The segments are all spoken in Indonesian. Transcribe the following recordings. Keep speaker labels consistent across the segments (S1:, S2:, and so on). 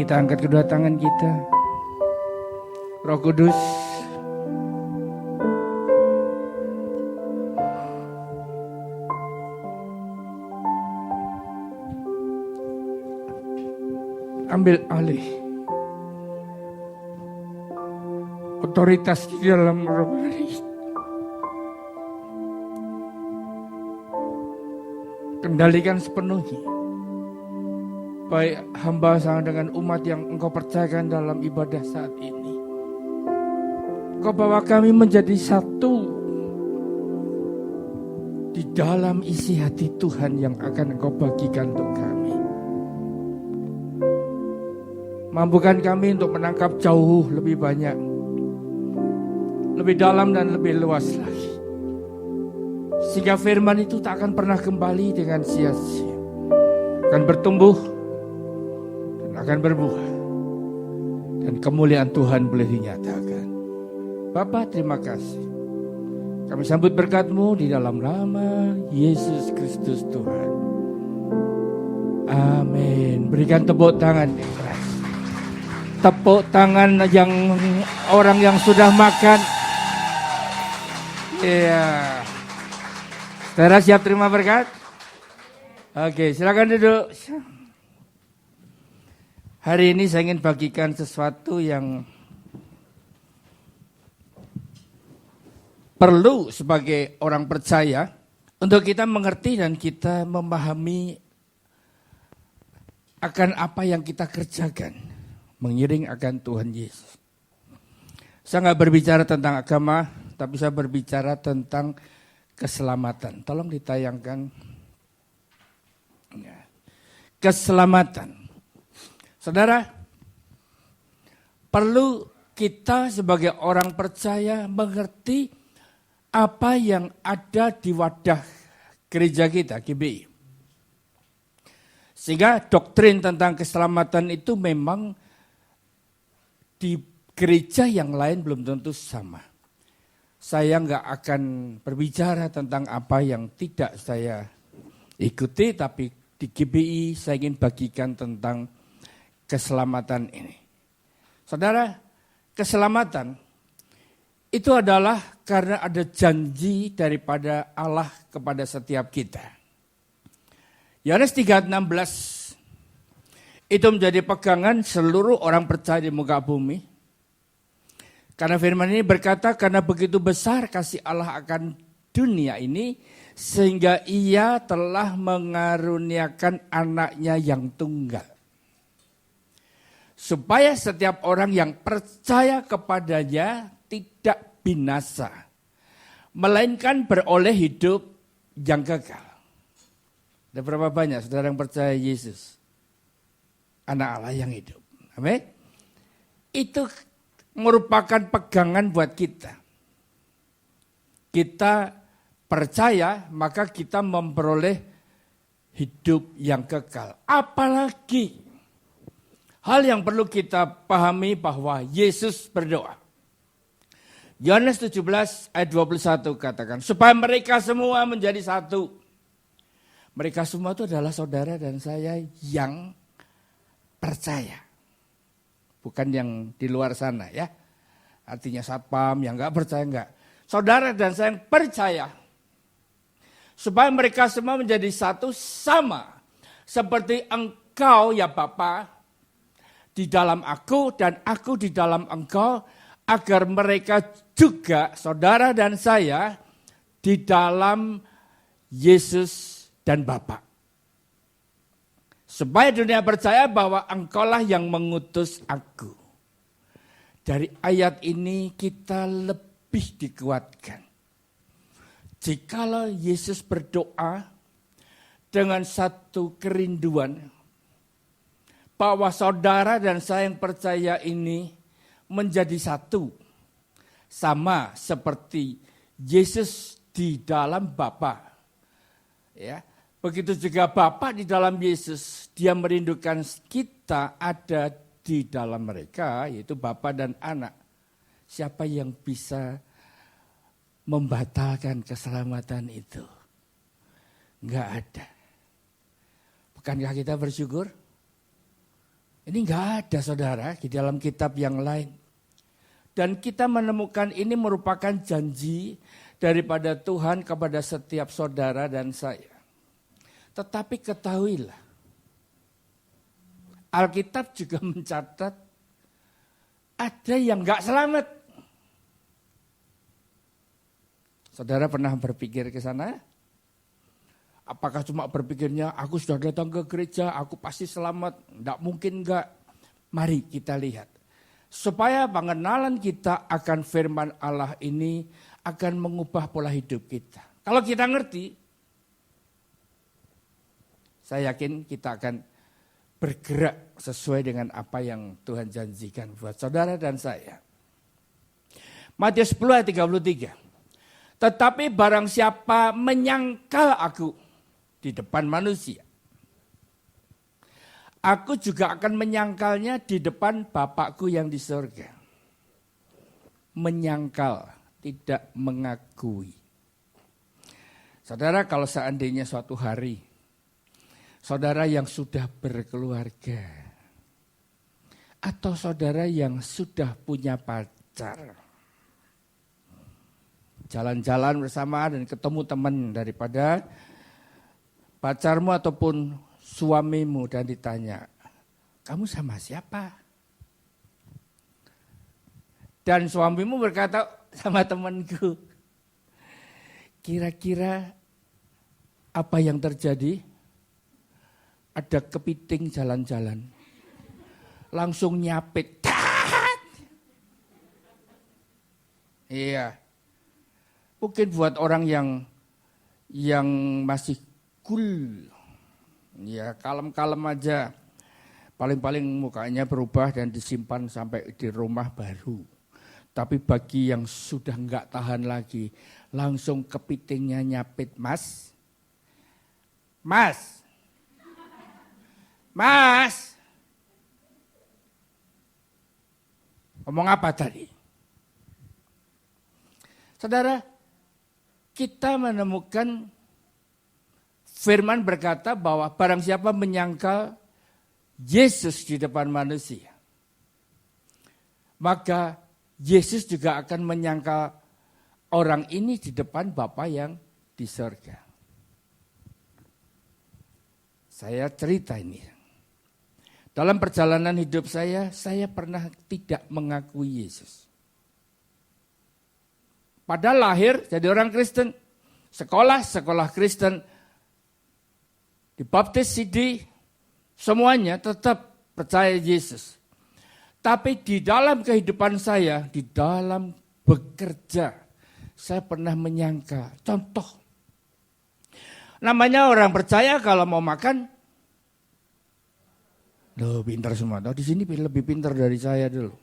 S1: kita angkat kedua tangan kita. Roh Kudus, ambil alih otoritas di dalam rohani. Kendalikan sepenuhnya, baik hamba sama dengan umat yang engkau percayakan dalam ibadah saat ini. Engkau bawa kami menjadi satu di dalam isi hati Tuhan yang akan engkau bagikan untuk kami. Mampukan kami untuk menangkap jauh lebih banyak, lebih dalam dan lebih luas lagi. Sehingga firman itu tak akan pernah kembali dengan sia-sia. Akan bertumbuh dan akan berbuah. Dan kemuliaan Tuhan boleh dinyatakan. Bapa, terima kasih. Kami sambut berkat-Mu di dalam nama Yesus Kristus Tuhan. Amin. Berikan tepuk tangan yang keras. Tepuk tangan yang orang yang sudah makan. Iya. Saudara siap terima berkat? Oke, silakan duduk. Hari ini saya ingin bagikan sesuatu yang perlu sebagai orang percaya untuk kita mengerti dan kita memahami akan apa yang kita kerjakan, mengiring akan Tuhan Yesus. Saya nggak berbicara tentang agama, tapi saya berbicara tentang keselamatan. Tolong ditayangkan. Keselamatan. Saudara, perlu kita sebagai orang percaya mengerti apa yang ada di wadah gereja kita, GBI. Sehingga doktrin tentang keselamatan itu memang di gereja yang lain belum tentu sama. Saya nggak akan berbicara tentang apa yang tidak saya ikuti, tapi di GBI saya ingin bagikan tentang keselamatan ini. Saudara, keselamatan itu adalah karena ada janji daripada Allah kepada setiap kita. Yohanes 3:16 itu menjadi pegangan seluruh orang percaya di muka bumi. Karena firman ini berkata, karena begitu besar kasih Allah akan dunia ini, sehingga ia telah mengaruniakan anaknya yang tunggal. Supaya setiap orang yang percaya kepadanya tidak binasa, melainkan beroleh hidup yang kekal. Ada berapa banyak saudara yang percaya Yesus? Anak Allah yang hidup. Amin. Itu merupakan pegangan buat kita. Kita percaya, maka kita memperoleh hidup yang kekal. Apalagi hal yang perlu kita pahami bahwa Yesus berdoa. Yohanes 17 ayat 21 katakan, supaya mereka semua menjadi satu. Mereka semua itu adalah saudara dan saya yang percaya. Bukan yang di luar sana ya. Artinya satpam yang enggak percaya enggak. Saudara dan saya yang percaya. Supaya mereka semua menjadi satu sama. Seperti engkau ya Bapa di dalam aku dan aku di dalam engkau. Agar mereka juga saudara dan saya di dalam Yesus dan Bapa. Supaya dunia percaya bahwa engkaulah yang mengutus aku. Dari ayat ini kita lebih dikuatkan. Jikalau Yesus berdoa dengan satu kerinduan bahwa saudara dan saya yang percaya ini menjadi satu. Sama seperti Yesus di dalam Bapa. Ya. Begitu juga Bapa di dalam Yesus, dia merindukan kita ada di dalam mereka, yaitu Bapa dan Anak. Siapa yang bisa membatalkan keselamatan itu? Enggak ada. Bukankah kita bersyukur? Ini enggak ada saudara di dalam kitab yang lain. Dan kita menemukan ini merupakan janji daripada Tuhan kepada setiap saudara dan saya. Tetapi ketahuilah, Alkitab juga mencatat ada yang enggak selamat. Saudara pernah berpikir ke sana? Apakah cuma berpikirnya, aku sudah datang ke gereja, aku pasti selamat. Tidak mungkin enggak. Mari kita lihat. Supaya pengenalan kita akan firman Allah ini akan mengubah pola hidup kita. Kalau kita ngerti, saya yakin kita akan bergerak sesuai dengan apa yang Tuhan janjikan buat saudara dan saya. Matius 10 ayat 33. Tetapi barang siapa menyangkal aku di depan manusia, aku juga akan menyangkalnya di depan Bapakku yang di surga. Menyangkal, tidak mengakui. Saudara, kalau seandainya suatu hari, saudara yang sudah berkeluarga, atau saudara yang sudah punya pacar, jalan-jalan bersama dan ketemu teman daripada pacarmu ataupun suamimu dan ditanya, kamu sama siapa? Dan suamimu berkata, sama temanku. Kira-kira apa yang terjadi? Ada kepiting jalan-jalan. Langsung nyapit. Iya. Mungkin buat orang yang masih cool, ya kalem-kalem aja, paling-paling mukanya berubah dan disimpan sampai di rumah baru. Tapi bagi yang sudah enggak tahan lagi, langsung kepitingnya nyapit, Mas, ngomong apa tadi? Saudara, kita menemukan firman berkata bahwa barang siapa menyangkal Yesus di depan manusia, maka Yesus juga akan menyangkal orang ini di depan Bapa yang di surga. Saya cerita ini. Dalam perjalanan hidup saya pernah tidak mengakui Yesus. Padahal lahir jadi orang Kristen, sekolah Kristen, dibaptis CD, semuanya tetap percaya Yesus. Tapi di dalam kehidupan saya, di dalam bekerja, saya pernah menyangka, contoh, namanya orang percaya kalau mau makan, loh pintar semua, di sini lebih pintar dari saya dulu.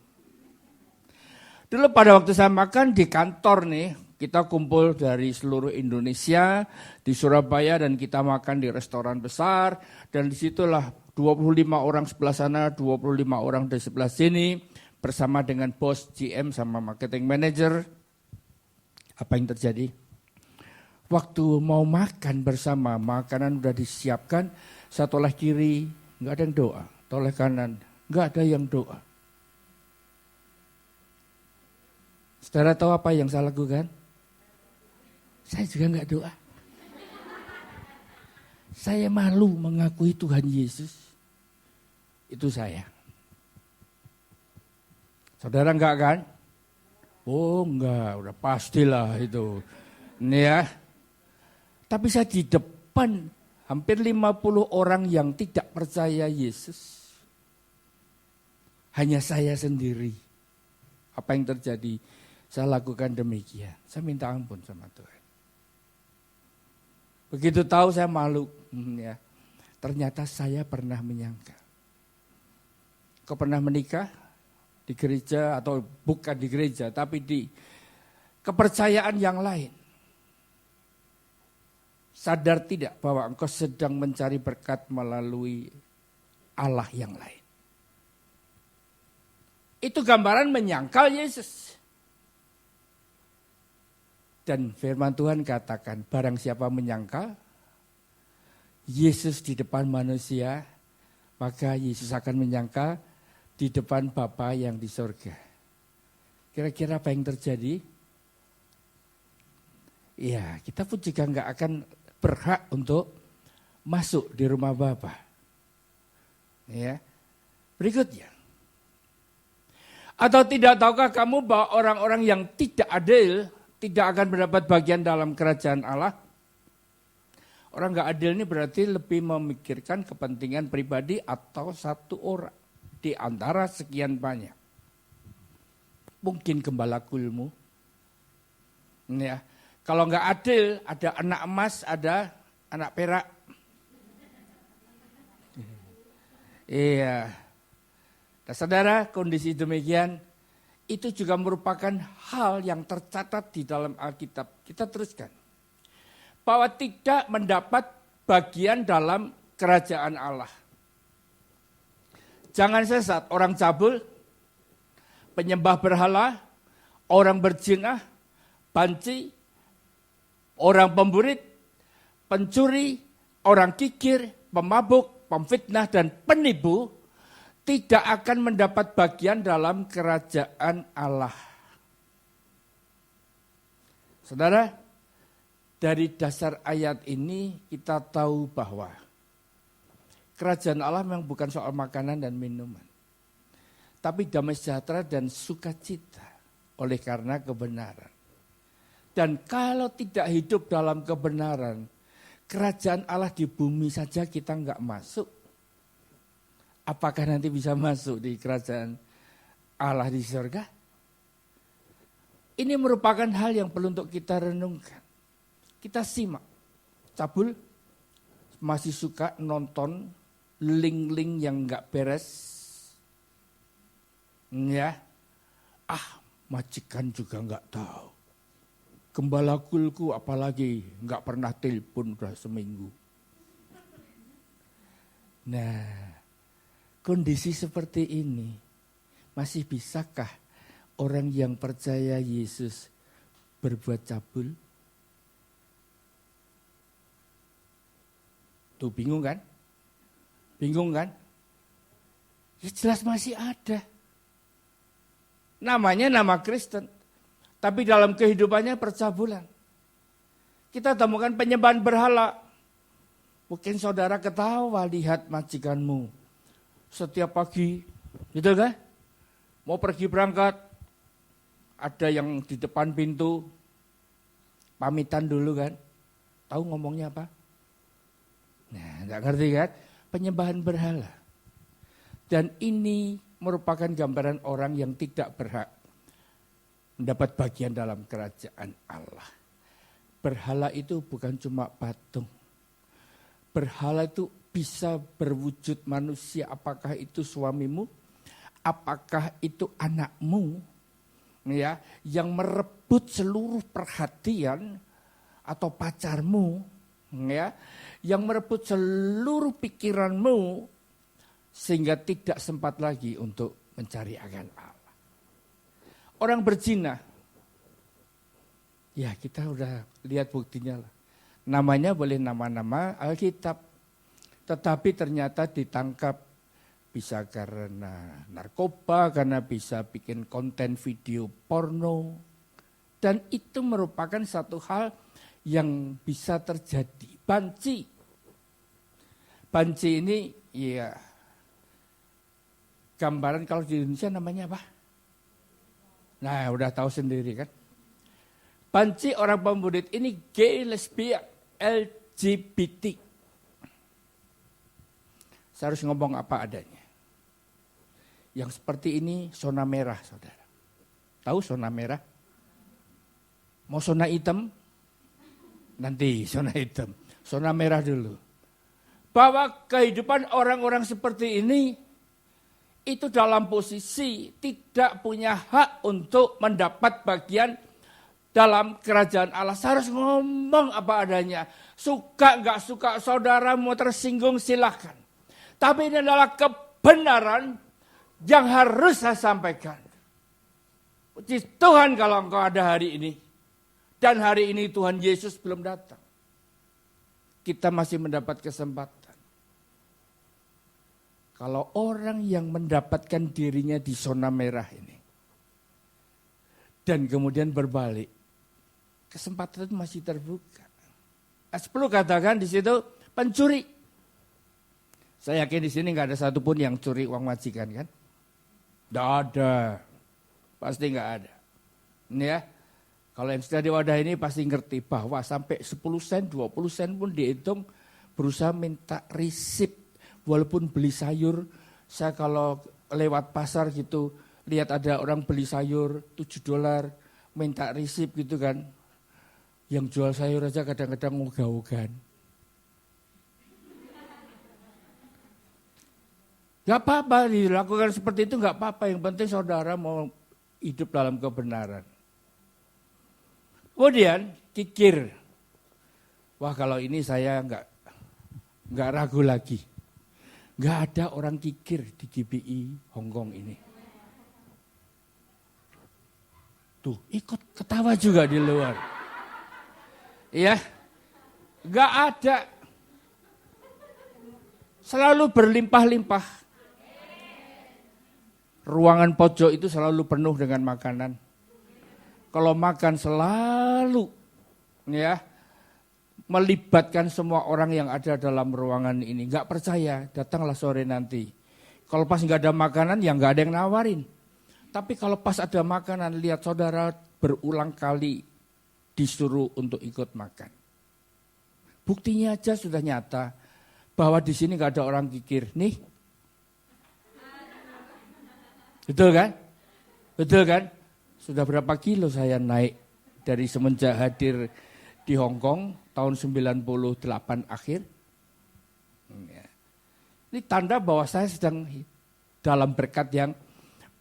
S1: Dulu pada waktu saya makan di kantor nih, kita kumpul dari seluruh Indonesia di Surabaya dan kita makan di restoran besar. Dan disitulah 25 orang sebelah sana, 25 orang di sebelah sini bersama dengan bos, GM sama marketing manager. Apa yang terjadi? Waktu mau makan bersama, makanan udah disiapkan, saya toleh kiri, nggak ada yang doa. Toleh kanan, nggak ada yang doa. Saudara tahu apa yang saya lakukan? Saya juga enggak doa. Saya malu mengakui Tuhan Yesus. Itu saya. Saudara enggak kan? Oh enggak, udah pastilah itu. Ini ya. Tapi saya di depan hampir 50 orang yang tidak percaya Yesus. Hanya saya sendiri. Apa yang terjadi? Saya lakukan demikian. Saya minta ampun sama Tuhan. Begitu tahu saya malu. Ya. Ternyata saya pernah menyangka. Kau pernah menikah di gereja atau bukan di gereja, tapi di kepercayaan yang lain. Sadar tidak bahwa engkau sedang mencari berkat melalui Allah yang lain. Itu gambaran menyangkal Yesus. Dan firman Tuhan katakan, barang siapa menyangkal Yesus di depan manusia, maka Yesus akan menyangka di depan Bapa yang di surga. Kira-kira apa yang terjadi? Ya, kita pun juga nggak akan berhak untuk masuk di rumah Bapa. Ya. Berikutnya. Atau tidak tahukah kamu bahwa orang-orang yang tidak adil tidak akan mendapat bagian dalam kerajaan Allah? Orang nggak adil ini berarti lebih memikirkan kepentingan pribadi atau satu orang di antara sekian banyak. Mungkin gembala kulmu. Ya. Kalau nggak adil, ada anak emas, ada anak perak. Iya. Nah, saudara, kondisi demikian itu juga merupakan hal yang tercatat di dalam Alkitab. Kita teruskan. Bahwa tidak mendapat bagian dalam kerajaan Allah. Jangan sesat, orang cabul, penyembah berhala, orang berzina, banci, orang pemburit, pencuri, orang kikir, pemabuk, pemfitnah, dan penipu tidak akan mendapat bagian dalam kerajaan Allah. Saudara, dari dasar ayat ini kita tahu bahwa kerajaan Allah memang bukan soal makanan dan minuman, tapi damai sejahtera dan sukacita oleh karena kebenaran. Dan kalau tidak hidup dalam kebenaran, kerajaan Allah di bumi saja kita nggak masuk. Apakah nanti bisa masuk di kerajaan Allah di surga? Ini merupakan hal yang perlu untuk kita renungkan. Kita simak. Cabul masih suka nonton link-link yang nggak beres. Ya, majikan juga nggak tahu. Gembala kulku apalagi nggak pernah telepon udah seminggu. Nah, kondisi seperti ini masih bisakah orang yang percaya Yesus berbuat cabul? Tuh bingung kan? Bingung kan? Ya jelas masih ada. Namanya nama Kristen. Tapi dalam kehidupannya percabulan. Kita temukan penyembahan berhala. Mungkin saudara ketawa lihat majikanmu. Setiap pagi, gitu kan? Mau pergi berangkat. Ada yang di depan pintu. Pamitan dulu kan. Tahu ngomongnya apa? Nah, enggak ngerti kan? Penyembahan berhala. Dan ini merupakan gambaran orang yang tidak berhak mendapat bagian dalam kerajaan Allah. Berhala itu bukan cuma patung. Berhala itu bisa berwujud manusia. Apakah itu suamimu? Apakah itu anakmu? Ya, yang merebut seluruh perhatian atau pacarmu, ya, yang merebut seluruh pikiranmu sehingga tidak sempat lagi untuk mencari akan Allah. Orang berzina, ya kita udah lihat buktinya lah. Namanya boleh nama-nama Alkitab, tetapi ternyata ditangkap bisa karena narkoba, karena bisa bikin konten video porno. Dan itu merupakan satu hal yang bisa terjadi. Banci. Banci ini ya gambaran kalau di Indonesia namanya apa? Nah, udah tahu sendiri kan. Banci orang pembunuh ini gay, lesbian, LGBT. Saya harus ngomong apa adanya. Yang seperti ini zona merah, saudara. Tahu zona merah? Mau zona hitam? Nanti zona hitam. Zona merah dulu. Bahwa kehidupan orang-orang seperti ini itu dalam posisi tidak punya hak untuk mendapat bagian dalam kerajaan Allah. Saya harus ngomong apa adanya. Suka nggak suka saudara mau tersinggung silahkan. Tapi ini adalah kebenaran yang harus saya sampaikan. Puji Tuhan kalau engkau ada hari ini. Dan hari ini Tuhan Yesus belum datang. Kita masih mendapat kesempatan. Kalau orang yang mendapatkan dirinya di zona merah ini, dan kemudian berbalik, kesempatan itu masih terbuka. 10 katakan di situ pencuri. Saya yakin di sini nggak ada satupun yang curi uang majikan kan? Nggak ada, pasti nggak ada. Ini ya, kalau yang sudah di wadah ini pasti ngerti bahwa sampai 10 sen, 20 sen pun dihitung berusaha minta risip. Walaupun beli sayur, saya kalau lewat pasar gitu, lihat ada orang beli sayur $7, minta risip gitu kan. Yang jual sayur aja kadang-kadang ogah-ogahan. Gak apa-apa dilakukan seperti itu, gak apa-apa. Yang penting saudara mau hidup dalam kebenaran. Kemudian kikir. Wah kalau ini saya gak ragu lagi. Gak ada orang kikir di GBI Hongkong ini. Tuh, ikut ketawa juga di luar. Iya, gak ada. Selalu berlimpah-limpah. Ruangan pojok itu selalu penuh dengan makanan. Kalau makan selalu, ya, melibatkan semua orang yang ada dalam ruangan ini. Gak percaya, datanglah sore nanti. Kalau pas gak ada makanan, ya gak ada yang nawarin. Tapi kalau pas ada makanan, lihat saudara berulang kali disuruh untuk ikut makan. Buktinya aja sudah nyata, bahwa di sini gak ada orang kikir. Nih, betul kan? Betul kan? Sudah berapa kilo saya naik dari semenjak hadir di Hongkong tahun 98 akhir. Ini tanda bahwa saya sedang dalam berkat yang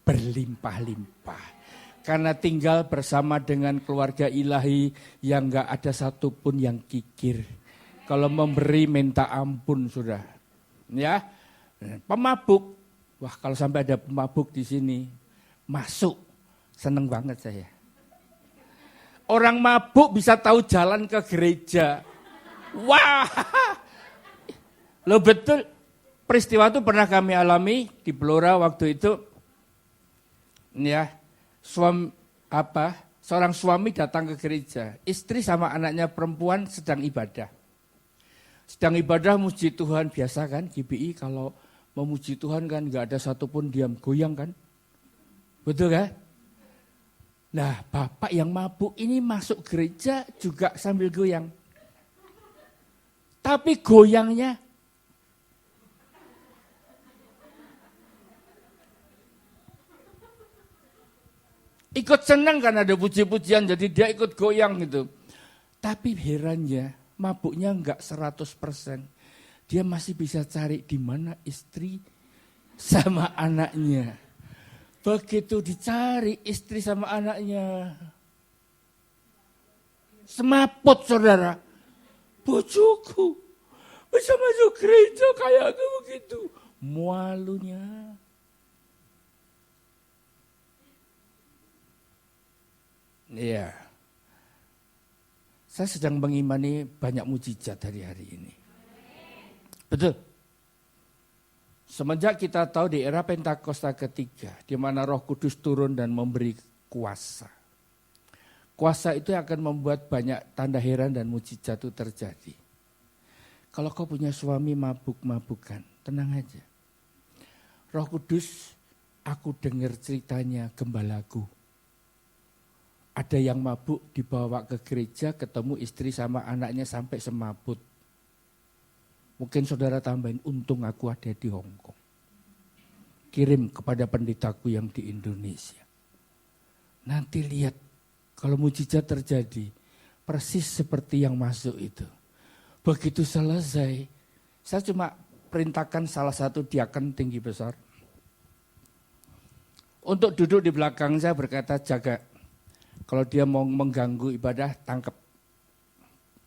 S1: berlimpah-limpah. Karena tinggal bersama dengan keluarga ilahi yang gak ada satupun yang kikir. Kalau memberi minta ampun sudah. Ya, pemabuk. Wah kalau sampai ada pemabuk di sini, masuk. Seneng banget saya. Orang mabuk bisa tahu jalan ke gereja. Wah, lo betul. Peristiwa itu pernah kami alami di Blora waktu itu. Ya, seorang suami datang ke gereja. Istri sama anaknya perempuan sedang ibadah. Sedang ibadah muji Tuhan, biasa kan GBI kalau memuji Tuhan kan gak ada satupun diam goyang kan. Betul kan? Nah, bapak yang mabuk ini masuk gereja juga sambil goyang. Tapi goyangnya ikut senang kan ada puji-pujian, jadi dia ikut goyang gitu. Tapi herannya, mabuknya enggak 100%. Dia masih bisa cari di mana istri sama anaknya. Begitu dicari istri sama anaknya, semaput saudara. Bojoku bisa masuk gereja kayak begitu. Malunya. Iya. Saya sedang mengimani banyak mujizat hari-hari ini. Betul. Semenjak kita tahu di era Pentakosta ketiga, di mana Roh Kudus turun dan memberi kuasa. Kuasa itu akan membuat banyak tanda heran dan mujizat itu terjadi. Kalau kau punya suami mabuk-mabukan, tenang aja. Roh Kudus, aku dengar ceritanya gembalaku. Ada yang mabuk dibawa ke gereja, ketemu istri sama anaknya sampai semaput. Mungkin saudara tambahin, untung aku ada di Hongkong. Kirim kepada pendetaku yang di Indonesia. Nanti lihat, kalau mujizat terjadi, persis seperti yang masuk itu. Begitu selesai, saya cuma perintahkan salah satu diaken tinggi besar. Untuk duduk di belakang saya berkata, jaga. Kalau dia mau mengganggu ibadah, tangkap.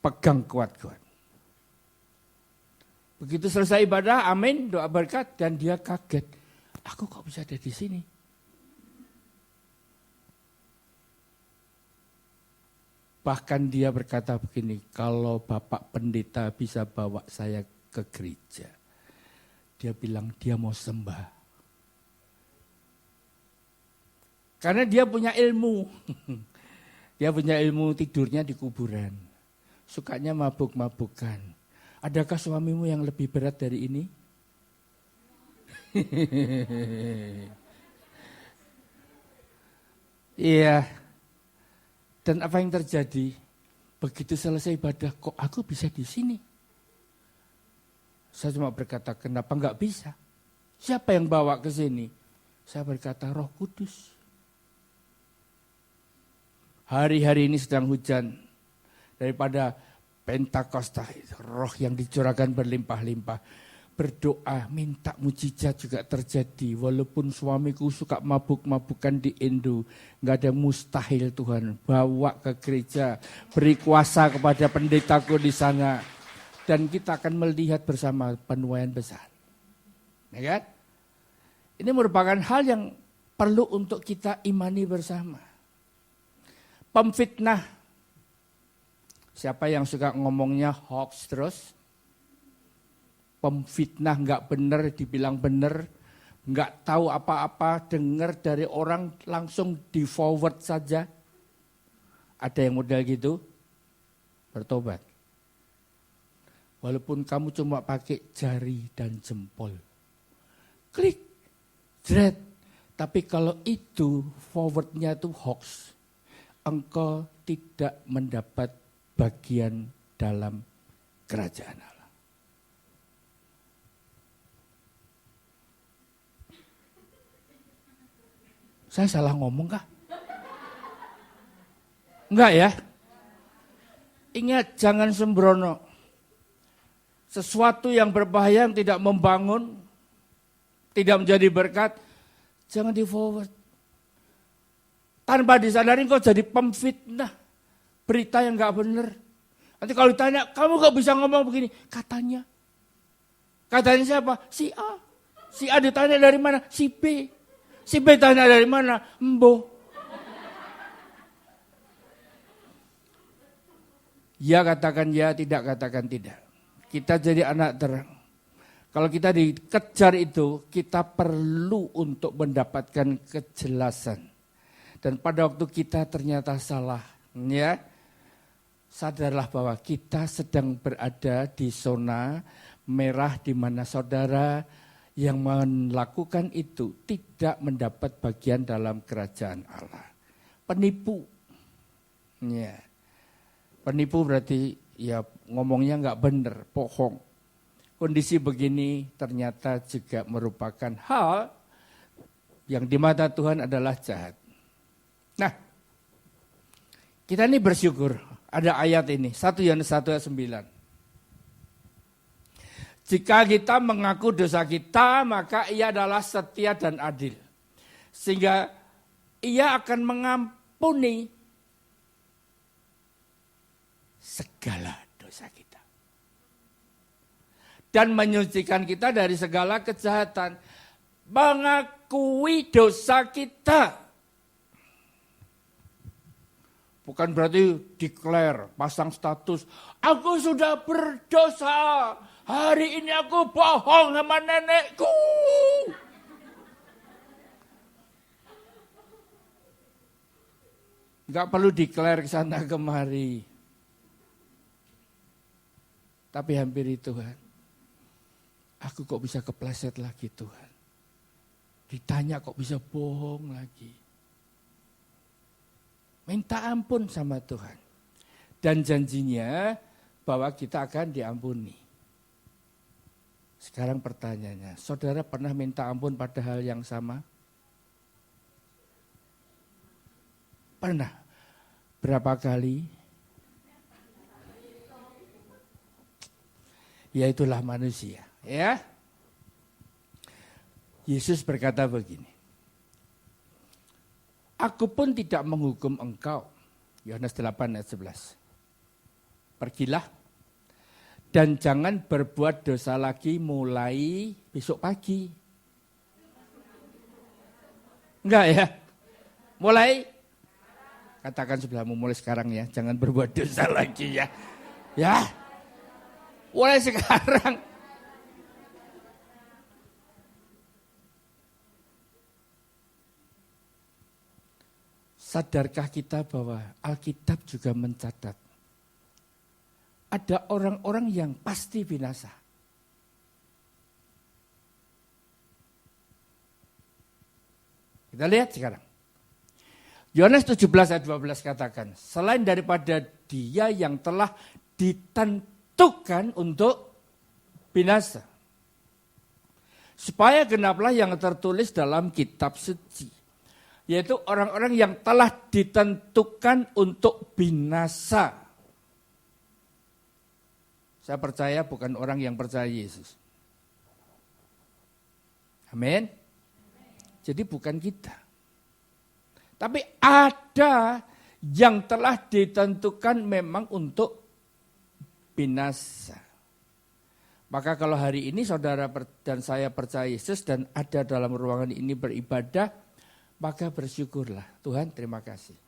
S1: Pegang kuat-kuat. Begitu selesai ibadah, amin, doa berkat, dan dia kaget. Aku kok bisa ada di sini? Bahkan dia berkata begini, kalau Bapak Pendeta bisa bawa saya ke gereja, Dia bilang dia mau sembah. Karena dia punya ilmu. Dia punya ilmu tidurnya di kuburan. Sukanya mabuk-mabukan. Adakah suamimu yang lebih berat dari ini? Iya. Dan apa yang terjadi? Begitu selesai ibadah, kok aku bisa di sini? Saya cuma berkata, kenapa enggak bisa? Siapa yang bawa ke sini? Saya berkata, Roh Kudus. Hari-hari ini sedang hujan. Daripada Pentakosta, roh yang dicurahkan berlimpah-limpah. Berdoa, minta mujizat juga terjadi. Walaupun suamiku suka mabuk-mabukan di Indo, nggak ada mustahil Tuhan. Bawa ke gereja, beri kuasa kepada pendetaku di sana. Dan kita akan melihat bersama penuaian besar. Ya kan? Ini merupakan hal yang perlu untuk kita imani bersama. Pemfitnah. Siapa yang suka ngomongnya hoax terus? Pemfitnah nggak benar, dibilang benar, nggak tahu apa-apa, dengar dari orang langsung di forward saja. Ada yang model gitu, bertobat. Walaupun kamu cuma pakai jari dan jempol. Klik, jret. Tapi kalau itu forwardnya itu hoax, engkau tidak mendapat bagian dalam kerajaan Allah. Saya salah ngomong kah? Enggak ya? Ingat, jangan sembrono. Sesuatu yang berbahaya, yang tidak membangun, tidak menjadi berkat, jangan di forward. Tanpa disadari kau jadi pemfitnah. Berita yang enggak benar. Nanti kalau ditanya, kamu kok bisa ngomong begini? Katanya. Katanya siapa? Si A. Si A ditanya dari mana? Si B. Si B tanya dari mana? Embo. Ya katakan ya, tidak katakan tidak. Kita jadi anak terang. Kalau kita dikejar itu, kita perlu untuk mendapatkan kejelasan. Dan pada waktu kita ternyata salah, ya, sadarlah bahwa kita sedang berada di zona merah di mana saudara yang melakukan itu tidak mendapat bagian dalam kerajaan Allah. Penipu. Ya. Penipu berarti ya ngomongnya enggak benar, bohong. Kondisi begini ternyata juga merupakan hal yang di mata Tuhan adalah jahat. Nah, kita ini bersyukur. Ada ayat ini, 1 Yohanes 1 ayat 9. Jika kita mengaku dosa kita, maka ia adalah setia dan adil. Sehingga ia akan mengampuni segala dosa kita. Dan menyucikan kita dari segala kejahatan. Mengakui dosa kita. Bukan berarti declare, pasang status, aku sudah berdosa, hari ini aku bohong sama nenekku. Enggak perlu declare ke sana kemari. Tapi hampiri Tuhan, aku kok bisa kepleset lagi Tuhan. Ditanya kok bisa bohong lagi. Minta ampun sama Tuhan. Dan janjinya bahwa kita akan diampuni. Sekarang pertanyaannya, saudara pernah minta ampun pada hal yang sama? Pernah. Berapa kali? Ya itulah manusia. Ya. Yesus berkata begini. Aku pun tidak menghukum engkau. Yohanes 8 ayat 11. Pergilah dan jangan berbuat dosa lagi mulai besok pagi. Enggak ya? Mulai, katakan sebelahmu mulai sekarang ya. Jangan berbuat dosa lagi ya. Ya, mulai sekarang. sadarkah kita bahwa Alkitab juga mencatat ada orang-orang yang pasti binasa. Kita lihat sekarang. Yohanes 17 ayat 12 katakan, selain daripada dia yang telah ditentukan untuk binasa, supaya genaplah yang tertulis dalam kitab suci, yaitu orang-orang yang telah ditentukan untuk binasa. Saya percaya bukan orang yang percaya Yesus. Amin. Jadi bukan kita. Tapi ada yang telah ditentukan memang untuk binasa. Maka kalau hari ini saudara dan saya percaya Yesus dan ada dalam ruangan ini beribadah, maka bersyukurlah. Tuhan terima kasih.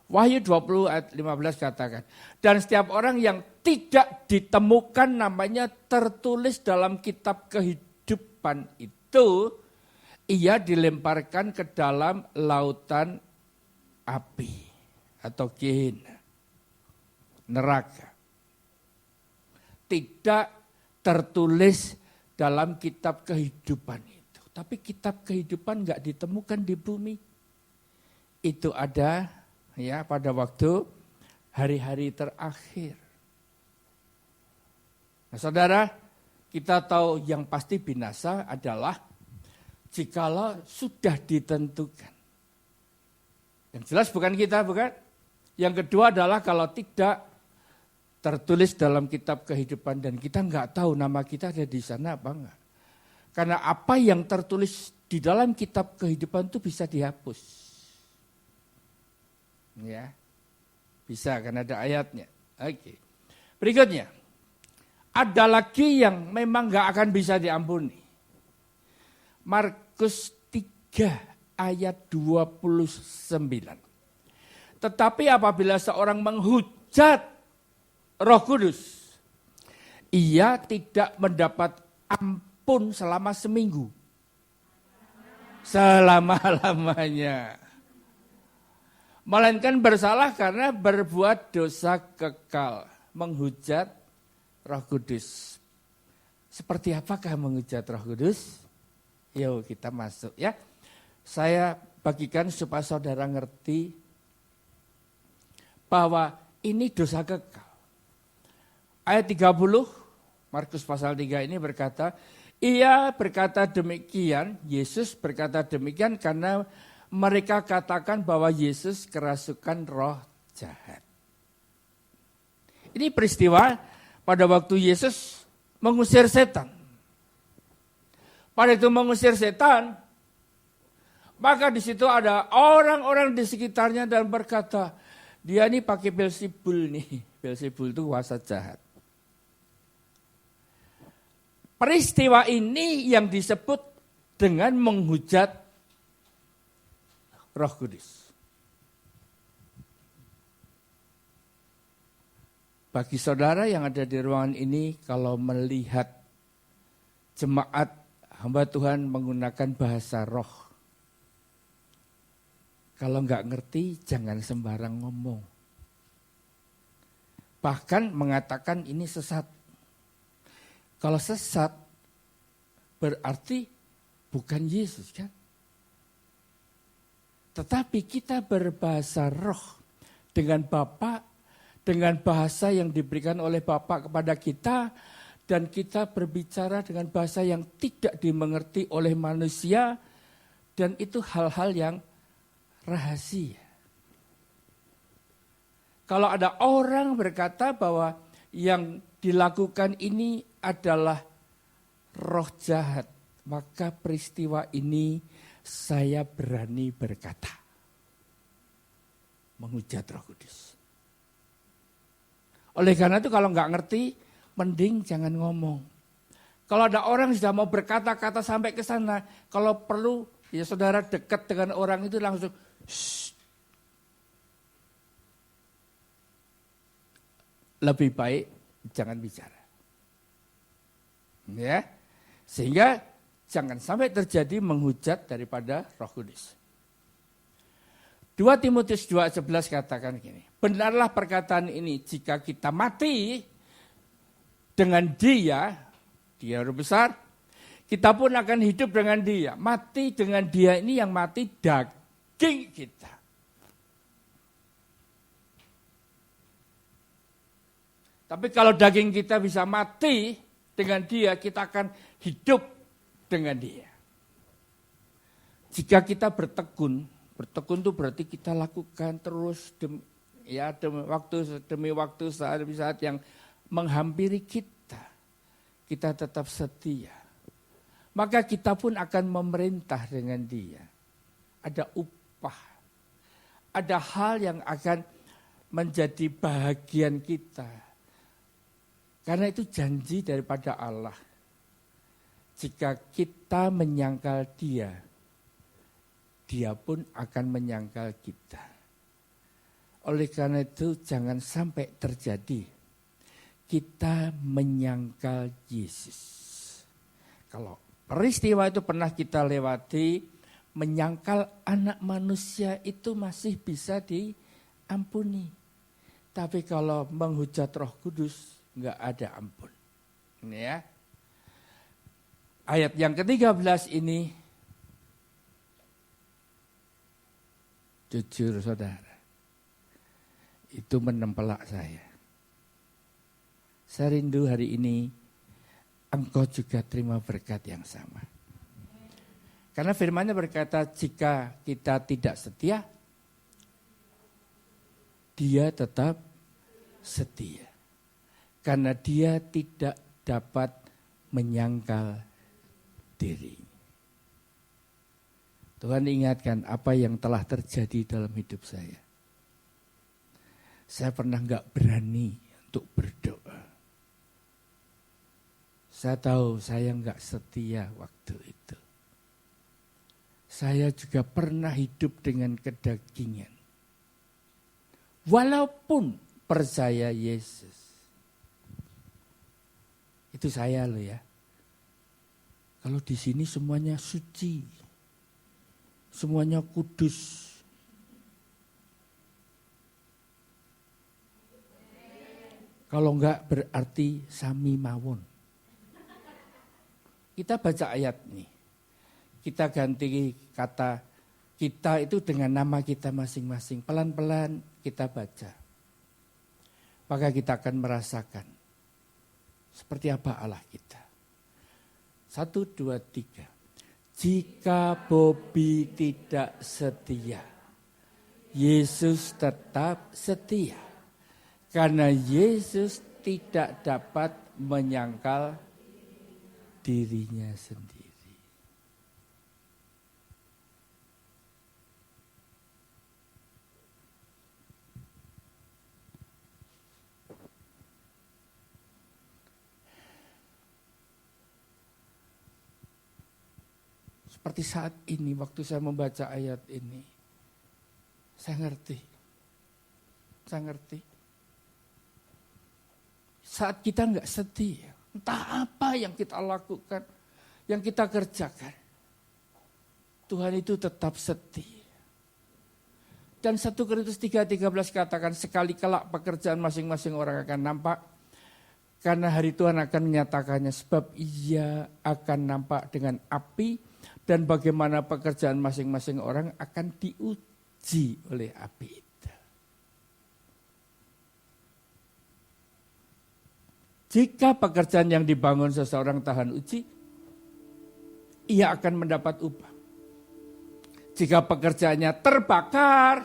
S1: Wahyu 20 ayat 15 katakan, dan setiap orang yang tidak ditemukan namanya tertulis dalam kitab kehidupan itu, ia dilemparkan ke dalam lautan api atau Gehenna, neraka. Tidak tertulis dalam kitab kehidupan itu. Tapi kitab kehidupan enggak ditemukan di bumi. Itu ada ya pada waktu hari-hari terakhir. Nah, saudara, kita tahu yang pasti binasa adalah jikalau sudah ditentukan. Yang jelas bukan kita, bukan? Yang kedua adalah kalau tidak tertulis dalam kitab kehidupan dan kita enggak tahu nama kita ada di sana apa enggak. Karena apa yang tertulis di dalam kitab kehidupan itu bisa dihapus. Ya. Bisa kan ada ayatnya. Oke. Berikutnya. Ada lagi yang memang enggak akan bisa diampuni. Markus 3 ayat 29. Tetapi apabila seorang menghujat Roh Kudus, ia tidak mendapat ampun selama seminggu. Selama-lamanya. Melainkan bersalah karena berbuat dosa kekal. Menghujat Roh Kudus. Seperti apakah menghujat Roh Kudus? Yuk kita masuk ya. Saya bagikan supaya saudara ngerti bahwa ini dosa kekal. Ayat 30, Markus pasal 3 ini berkata, ia berkata demikian, Yesus berkata demikian karena mereka katakan bahwa Yesus kerasukan roh jahat. Ini peristiwa pada waktu Yesus mengusir setan. Pada itu mengusir setan, maka di situ ada orang-orang di sekitarnya dan berkata, dia ini pakai Beelzebul nih. Beelzebul itu kuasa jahat. Peristiwa ini yang disebut dengan menghujat Roh Kudus. Bagi saudara yang ada di ruangan ini, kalau melihat jemaat hamba Tuhan menggunakan bahasa roh, kalau enggak ngerti jangan sembarang ngomong. Bahkan mengatakan ini sesat. Kalau sesat berarti bukan Yesus kan? Tetapi kita berbahasa roh dengan Bapa, dengan bahasa yang diberikan oleh Bapa kepada kita, dan kita berbicara dengan bahasa yang tidak dimengerti oleh manusia, dan itu hal-hal yang rahasia. Kalau ada orang berkata bahwa yang dilakukan ini adalah roh jahat, maka peristiwa ini saya berani berkata, menghujat Roh Kudus. Oleh karena itu kalau nggak ngerti, mending jangan ngomong. Kalau ada orang yang sudah mau berkata-kata sampai ke sana, kalau perlu ya saudara dekat dengan orang itu langsung, shh. Lebih baik jangan bicara. Ya, sehingga jangan sampai terjadi menghujat daripada Roh Kudus. 2 Timotius 2:11 katakan gini, benarlah perkataan ini, jika kita mati dengan dia Roh besar, kita pun akan hidup dengan dia. Mati dengan dia ini yang mati daging kita. Tapi kalau daging kita bisa mati dengan dia, kita akan hidup dengan dia. Jika kita bertekun itu berarti kita lakukan terus demi waktu saat demi saat yang menghampiri kita. Kita tetap setia. Maka kita pun akan memerintah dengan dia. Ada upah. Ada hal yang akan menjadi bahagian kita. Karena itu janji daripada Allah. Jika kita menyangkal dia, dia pun akan menyangkal kita. Oleh karena itu jangan sampai terjadi kita menyangkal Yesus. Kalau peristiwa itu pernah kita lewati, menyangkal anak manusia itu masih bisa diampuni. Tapi kalau menghujat Roh Kudus, enggak ada ampun. Ini ya. Ayat yang ke-13 ini, jujur saudara, itu menempelak saya. Saya rindu hari ini engkau juga terima berkat yang sama. Karena firman-Nya berkata, jika kita tidak setia, dia tetap setia. Karena dia tidak dapat menyangkal diri. Tuhan ingatkan apa yang telah terjadi dalam hidup saya. Saya pernah enggak berani untuk berdoa. Saya tahu saya enggak setia waktu itu. Saya juga pernah hidup dengan kedagingan. Walaupun percaya Yesus. Itu saya loh ya. Kalau di sini semuanya suci. Semuanya kudus. Kalau enggak berarti sami mawon. Kita baca ayat nih. Kita ganti kata kita itu dengan nama kita masing-masing. Pelan-pelan kita baca. Maka kita akan merasakan seperti apa Allah kita. 1, 2, 3. Jika Bobby tidak setia, Yesus tetap setia. Karena Yesus tidak dapat menyangkal dirinya sendiri. Seperti saat ini, waktu saya membaca ayat ini, saya ngerti. Saat kita enggak setia, entah apa yang kita lakukan, yang kita kerjakan, Tuhan itu tetap setia. Dan 1 Korintus 3:13 katakan, sekali kelak pekerjaan masing-masing orang akan nampak, karena hari Tuhan akan menyatakannya, sebab ia akan nampak dengan api, dan bagaimana pekerjaan masing-masing orang akan diuji oleh api itu. Jika pekerjaan yang dibangun seseorang tahan uji, ia akan mendapat upah. Jika pekerjaannya terbakar,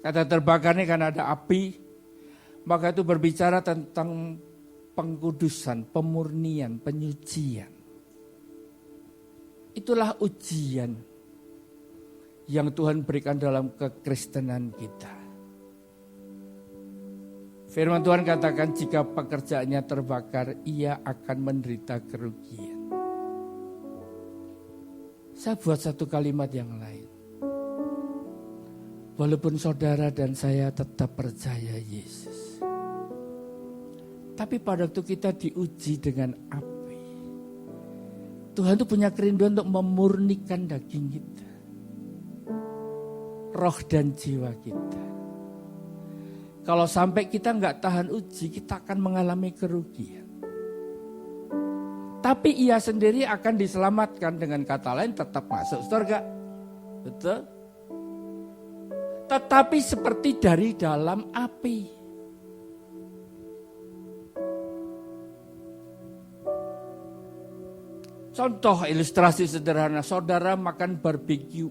S1: kata terbakar ini karena ada api, maka itu berbicara tentang pengkudusan, pemurnian, penyucian. Itulah ujian yang Tuhan berikan dalam kekristenan kita. Firman Tuhan katakan jika pekerjaannya terbakar, ia akan menderita kerugian. Saya buat satu kalimat yang lain. Walaupun saudara dan saya tetap percaya Yesus. Tapi pada waktu kita diuji dengan api, Tuhan itu punya kerinduan untuk memurnikan daging kita. roh dan jiwa kita. Kalau sampai kita nggak tahan uji, kita akan mengalami kerugian. Tapi ia sendiri akan diselamatkan, dengan kata lain tetap masuk surga. Betul? Tetapi seperti dari dalam api. Contoh ilustrasi sederhana, saudara makan barbeque.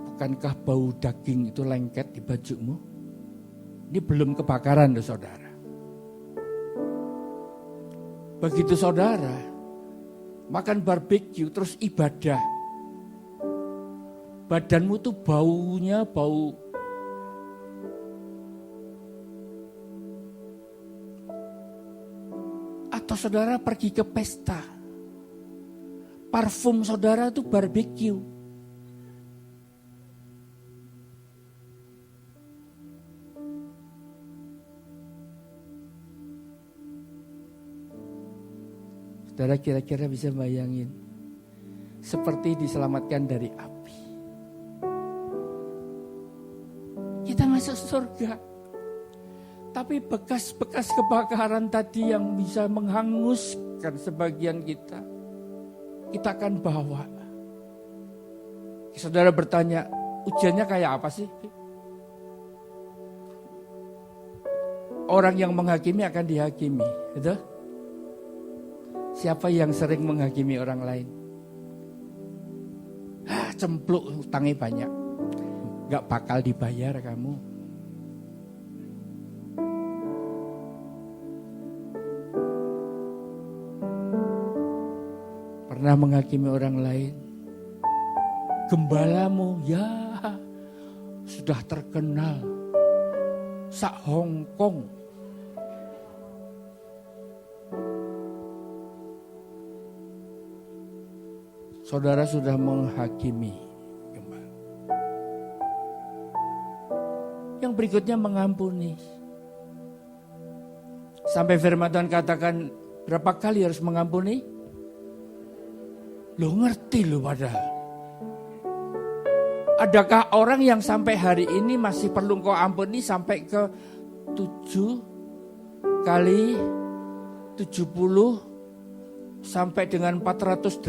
S1: Bukankah bau daging itu lengket di bajumu? Ini belum kebakaran loh saudara. Begitu saudara makan barbeque terus ibadah, badanmu tuh baunya bau atau saudara pergi ke pesta, parfum saudara tuh barbeque. Saudara kira-kira bisa bayangin, seperti diselamatkan dari api. Kita masuk surga, tapi bekas-bekas kebakaran tadi yang bisa menghanguskan sebagian kita akan bawa. Saudara bertanya, ujiannya kayak apa sih? Orang yang menghakimi akan dihakimi, gitu? Siapa yang sering menghakimi orang lain? Cempluk, hutangnya banyak. Gak bakal dibayar kamu. Pernah menghakimi orang lain? Gembalamu, ya sudah terkenal. Sak Hongkong. Saudara sudah menghakimi gembala. Yang berikutnya mengampuni. Sampai firman Tuhan katakan berapa kali harus mengampuni? Lo ngerti lo padahal. Adakah orang yang sampai hari ini masih perlu kau ampuni sampai ke 7 kali 70 sampai dengan 489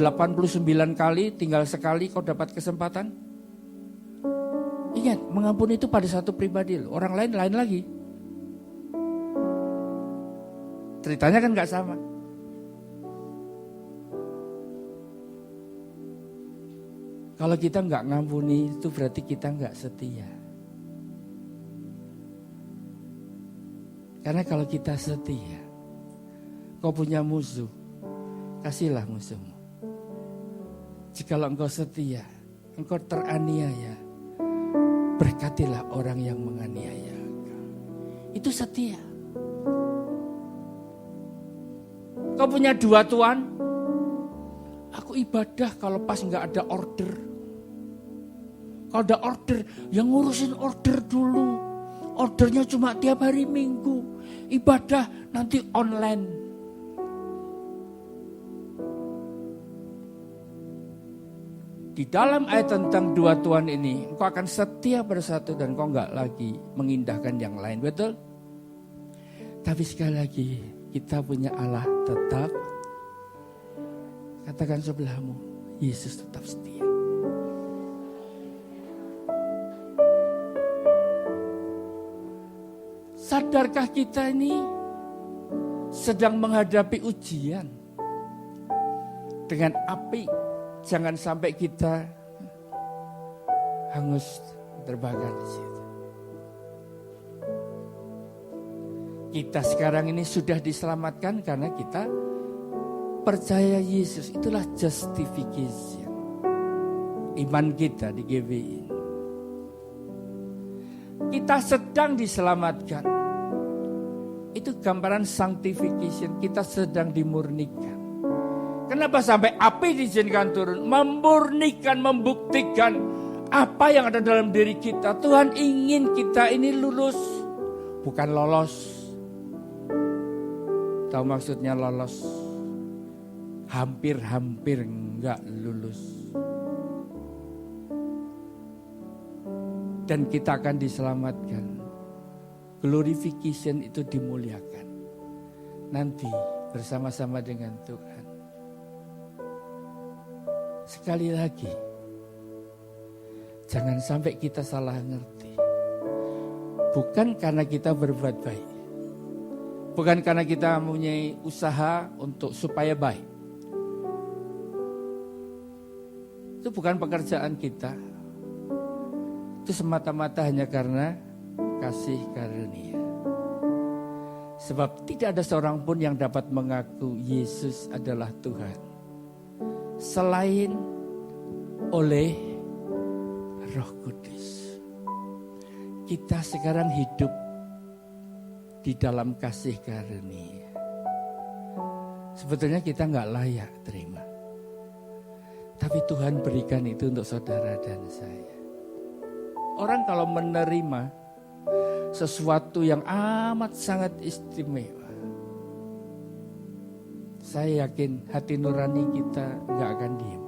S1: kali, tinggal sekali kau dapat kesempatan? Ingat, mengampuni itu pada satu pribadi loh. Orang lain lagi. Ceritanya kan gak sama. Kalau kita gak ngampuni itu berarti kita gak setia. Karena kalau kita setia, kau punya musuh, kasihlah musuhmu. Jikalau engkau setia, engkau teraniaya, berkatilah orang yang menganiaya. Itu setia. Kau punya 2 tuan, aku ibadah kalau pas gak ada order. Kalau ada order, yang ngurusin order dulu. Ordernya cuma tiap hari Minggu. Ibadah nanti online. Di dalam ayat tentang 2 tuan ini, engkau akan setia pada satu dan engkau enggak lagi mengindahkan yang lain, betul? Tapi sekali lagi, kita punya Allah tetap. Katakan sebelahmu, Yesus tetap setia. Sadarkah kita ini sedang menghadapi ujian dengan api? Jangan sampai kita hangus terbakar di situ. Kita sekarang ini sudah diselamatkan karena kita percaya Yesus. Itulah justification. Iman kita di GBI. Kita sedang diselamatkan. Itu gambaran sanctification. Kita sedang dimurnikan. Kenapa sampai api diizinkan turun? Memurnikan, membuktikan apa yang ada dalam diri kita. Tuhan ingin kita ini lulus, bukan lolos. Tahu maksudnya lolos? Hampir-hampir enggak lulus. dan kita akan diselamatkan. Glorification itu dimuliakan. Nanti bersama-sama dengan Tuhan. Sekali lagi, jangan sampai kita salah ngerti. Bukan karena kita berbuat baik. Bukan karena kita mempunyai usaha untuk supaya baik. Itu bukan pekerjaan kita. Itu semata-mata hanya karena kasih karunia. Sebab tidak ada seorang pun yang dapat mengaku Yesus adalah Tuhan selain oleh Roh Kudus. Kita sekarang hidup di dalam kasih karunia. Sebetulnya kita nggak layak terima. Tapi Tuhan berikan itu untuk saudara dan saya. Orang kalau menerima sesuatu yang amat sangat istimewa, saya yakin hati nurani kita nggak akan diam.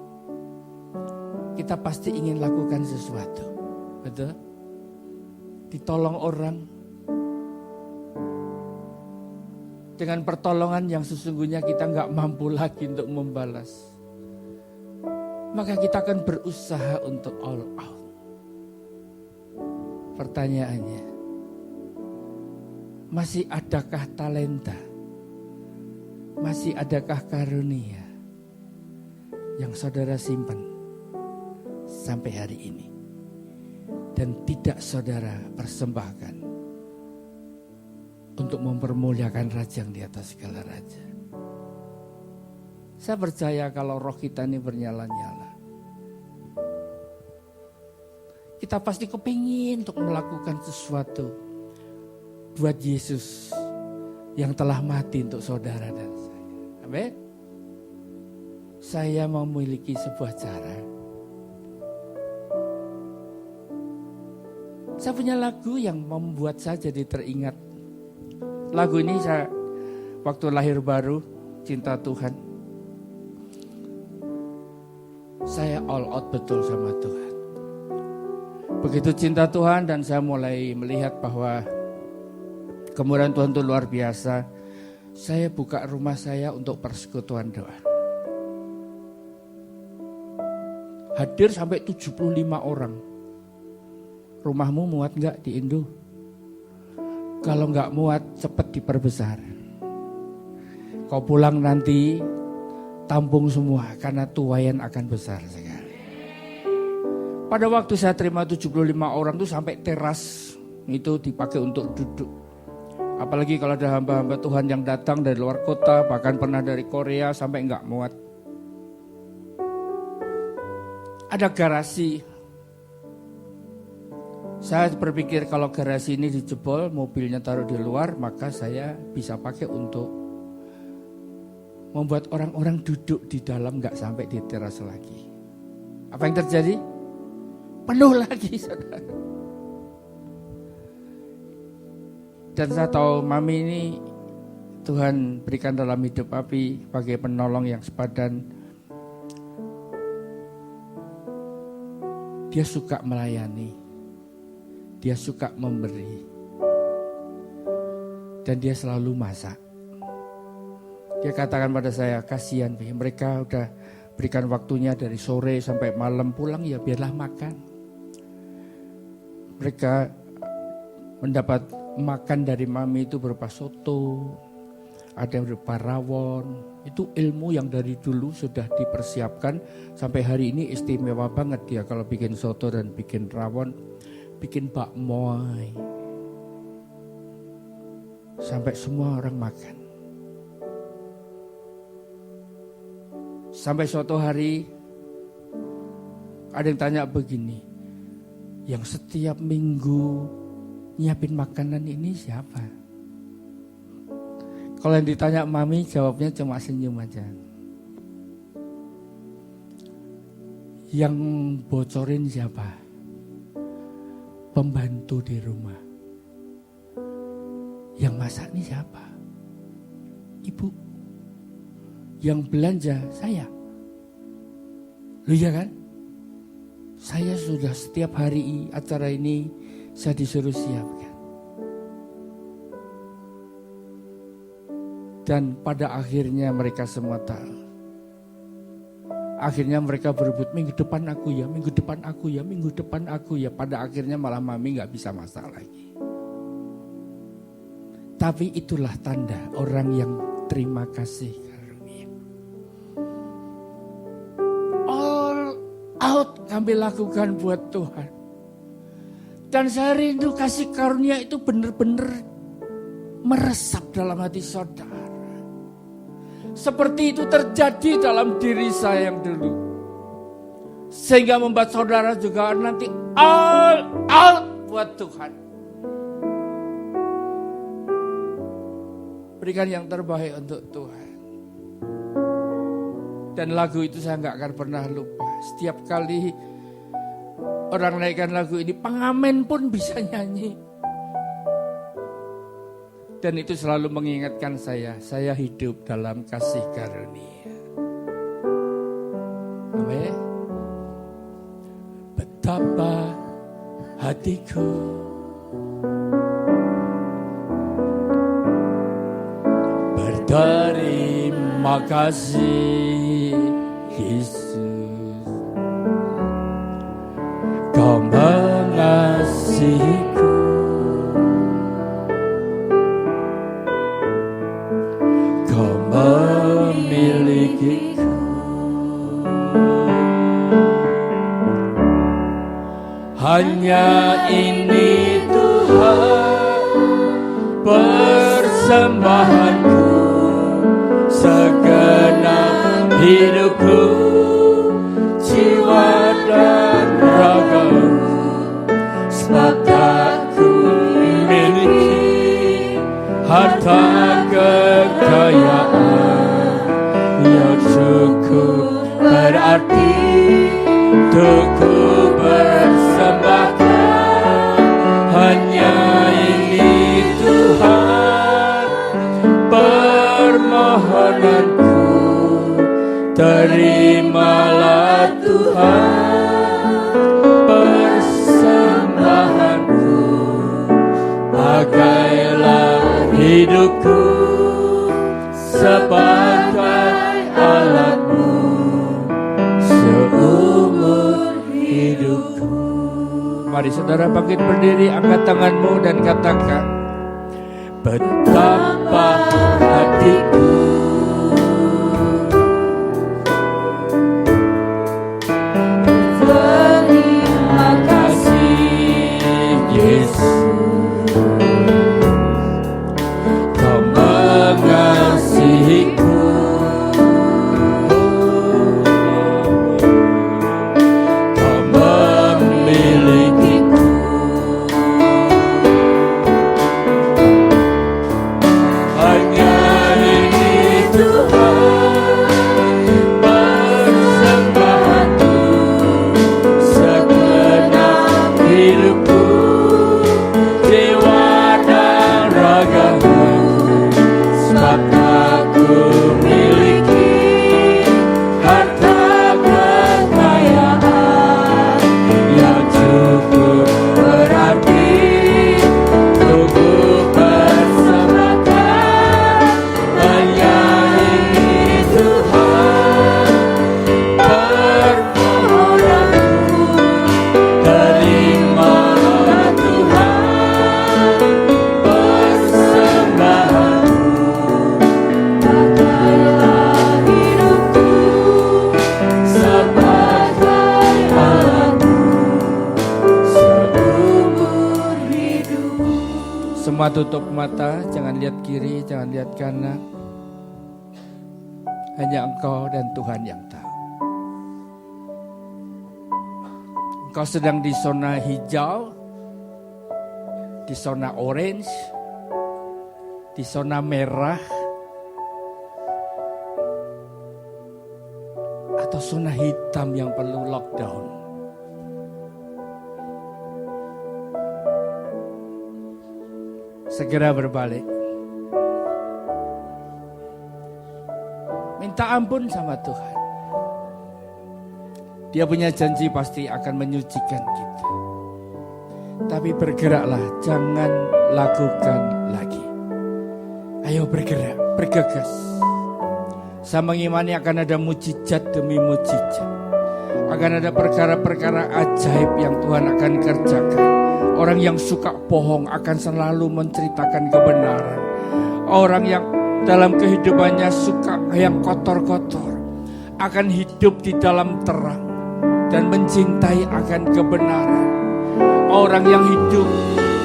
S1: Kita pasti ingin lakukan sesuatu, betul? Ditolong orang dengan pertolongan yang sesungguhnya kita nggak mampu lagi untuk membalas. Maka kita akan berusaha untuk all out. Pertanyaannya, masih adakah talenta? Masih adakah karunia yang saudara simpan sampai hari ini dan tidak saudara persembahkan untuk mempermuliakan Raja yang di atas segala raja? Saya percaya kalau roh kita ini bernyala-nyala, kita pasti kepingin untuk melakukan sesuatu buat Yesus yang telah mati untuk saudara dan saya. Amin. Saya memiliki sebuah cara. Saya punya lagu yang membuat saya jadi teringat. Lagu ini saya waktu lahir baru, cinta Tuhan. Saya all out betul sama Tuhan. Begitu cinta Tuhan dan saya mulai melihat bahwa kemuliaan Tuhan itu luar biasa. Saya buka rumah saya untuk persekutuan doa. Hadir sampai 75 orang. Rumahmu muat enggak di Indo? Kalau enggak muat, cepat diperbesar. Kau pulang nanti, tampung semua karena tuayan akan besar sekali. Pada waktu saya terima 75 orang itu sampai teras itu dipakai untuk duduk. Apalagi kalau ada hamba-hamba Tuhan yang datang dari luar kota, bahkan pernah dari Korea sampai enggak muat. Ada garasi. Saya berpikir kalau garasi ini dijebol, mobilnya taruh di luar, maka saya bisa pakai untuk membuat orang-orang duduk di dalam enggak sampai di teras lagi. Apa yang terjadi? Penuh lagi, saudara. Dan saya tahu Mami ini Tuhan berikan dalam hidup Papi sebagai penolong yang sepadan. Dia suka melayani. Dia suka memberi. Dan dia selalu masak. Dia katakan pada saya, kasihan mereka udah berikan waktunya dari sore sampai malam, pulang ya biarlah makan. Mereka mendapat makan dari Mami itu berupa soto, ada yang berupa rawon. Itu ilmu yang dari dulu sudah dipersiapkan. Sampai hari ini istimewa banget dia kalau bikin soto dan bikin rawon, bikin bakmoy. Sampai semua orang makan. Sampai suatu hari ada yang tanya begini, yang setiap minggu nyiapin makanan ini siapa? Kalau yang ditanya Mami jawabnya cuma senyum aja. Yang bocorin siapa? Pembantu di rumah. Yang masak ini siapa? Ibu. Yang belanja saya. Loh iya kan? Saya sudah setiap hari acara ini saya disuruh siapkan. Dan pada akhirnya mereka semua tahu. Akhirnya mereka berebut, minggu depan aku ya, minggu depan aku ya, minggu depan aku ya. Pada akhirnya malah mami gak bisa masak lagi. Tapi itulah tanda orang yang terima kasih karunia. All out kami lakukan buat Tuhan. Dan saya rindu kasih karunia itu benar-benar meresap dalam hati saudara. Seperti itu terjadi dalam diri saya yang dulu. Sehingga membuat saudara juga nanti all out buat Tuhan. Berikan yang terbaik untuk Tuhan. Dan lagu itu saya gak akan pernah lupa. Setiap kali orang naikkan lagu ini, pengamen pun bisa nyanyi. Dan itu selalu mengingatkan saya hidup dalam kasih karunia. Amin. Betapa hatiku berterima kasih, Yesus. Kau mengasihiku. Memilikiku. Hanya ini Tuhan persembahanku, segenap hidupku, jiwa dan ragaku, sepakat ku miliki harta kekayaan yang cukup berarti untuk ku persembahkan. Hanya ini Tuhan permohonanku, terimalah Tuhan persembahanku, pakailah hidupku sebagai alatmu seumur hidupku. Mari saudara bangkit berdiri, angkat tanganmu dan katakan, betapa hatiku berterima kasih, Yesus. Kau mengasihiku. Semua tutup mata, jangan lihat kiri, jangan lihat kanan. Hanya Engkau dan Tuhan yang tahu. Engkau sedang di zona hijau, di zona orange, di zona merah, atau zona hitam yang perlu lockdown. Segera berbalik. Minta ampun sama Tuhan. Dia punya janji pasti akan menyucikan kita. Tapi bergeraklah, jangan lakukan lagi. Ayo bergerak, bergegas. Saya mengimani akan ada mujizat demi mujizat. Akan ada perkara-perkara ajaib yang Tuhan akan kerjakan. Orang yang suka bohong akan selalu menceritakan kebenaran. Orang yang dalam kehidupannya suka yang kotor-kotor akan hidup di dalam terang dan mencintai akan kebenaran. Orang yang hidup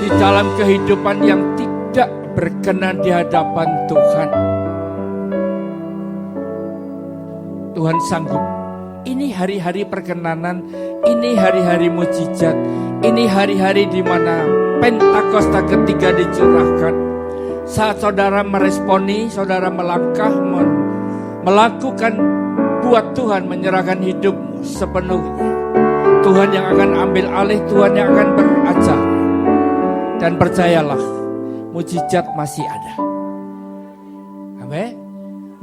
S1: di dalam kehidupan yang tidak berkenan di hadapan Tuhan, Tuhan sanggup. Ini hari-hari perkenanan, ini hari-hari mujizat, ini hari-hari di mana Pentakosta ketiga dicurahkan. Saat saudara meresponi, saudara melangkah, melakukan buat Tuhan, menyerahkan hidupmu sepenuhnya. Tuhan yang akan ambil alih, Tuhan yang akan berajar. Dan percayalah, mujizat masih ada. Amin.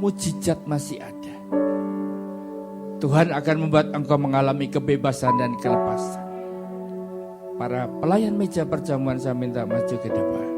S1: Mujizat masih ada. Tuhan akan membuat engkau mengalami kebebasan dan kelepasan. Para pelayan meja perjamuan saya minta maju ke depan.